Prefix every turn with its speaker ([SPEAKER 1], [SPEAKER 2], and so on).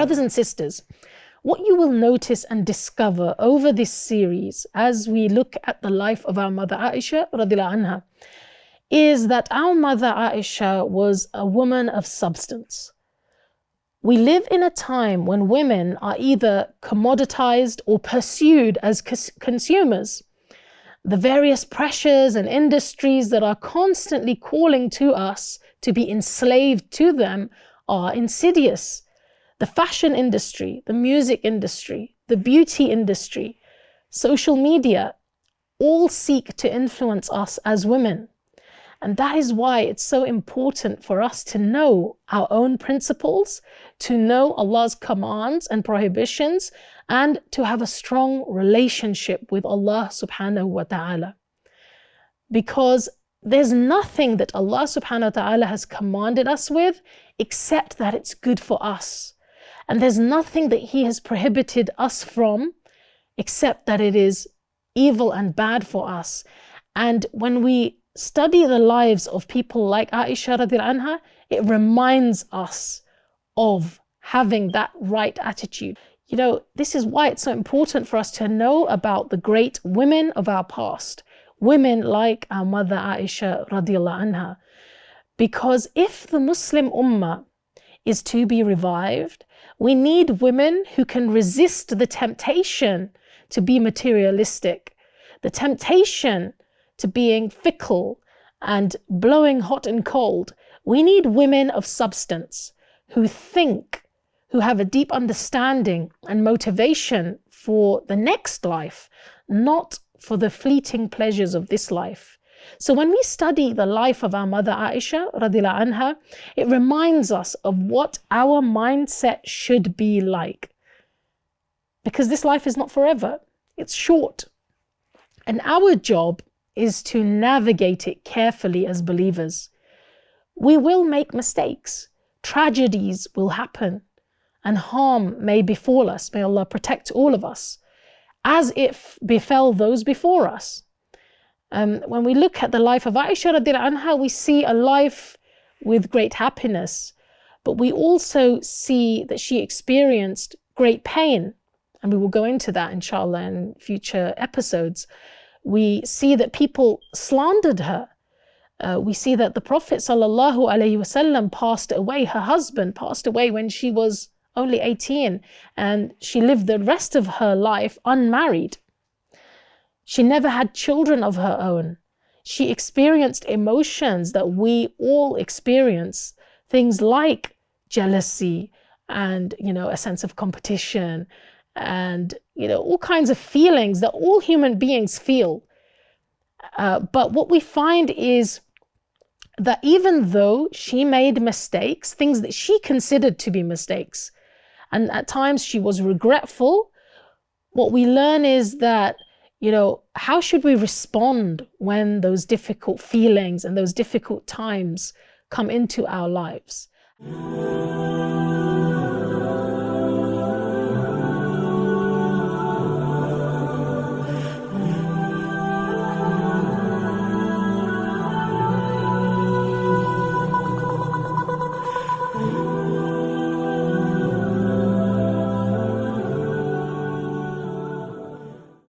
[SPEAKER 1] Brothers and sisters, what you will notice and discover over this series as we look at the life of our mother Aisha radiallahu anha is that our mother Aisha was a woman of substance. We live in a time when women are either commoditized or pursued as consumers. The various pressures and industries that are constantly calling to us to be enslaved to them are insidious. The fashion industry, the music industry, the beauty industry, social media, all seek to influence us as women. And that is why it's so important for us to know our own principles, to know Allah's commands and prohibitions, and to have a strong relationship with Allah subhanahu wa ta'ala. Because there's nothing that Allah subhanahu wa ta'ala has commanded us with except that it's good for us. And there's nothing that He has prohibited us from except that it is evil and bad for us. And when we study the lives of people like Aisha radiallahu anha, it reminds us of having that right attitude. You know, this is why it's so important for us to know about the great women of our past, women like our mother Aisha radiallahu anha. Because if the Muslim Ummah is to be revived, we need women who can resist the temptation to be materialistic, the temptation to being fickle and blowing hot and cold. We need women of substance who think, who have a deep understanding and motivation for the next life, not for the fleeting pleasures of this life. So when we study the life of our mother Aisha radiallahu anha, it reminds us of what our mindset should be like. Because this life is not forever, it's short. And our job is to navigate it carefully as believers. We will make mistakes, tragedies will happen, and harm may befall us. May Allah protect all of us, as if befell those before us. When we look at the life of Aisha radiallahu anha, we see a life with great happiness, but we also see that she experienced great pain, and we will go into that inshallah in future episodes. We see that people slandered her. We see that the Prophet ﷺ passed away, her husband passed away when she was only 18, and she lived the rest of her life unmarried. She never had children of her own. She experienced emotions that we all experience, things like jealousy and, a sense of competition and, all kinds of feelings that all human beings feel. But what we find is that even though she made mistakes, things that she considered to be mistakes, and at times she was regretful, what we learn is that, how should we respond when those difficult feelings and those difficult times come into our lives?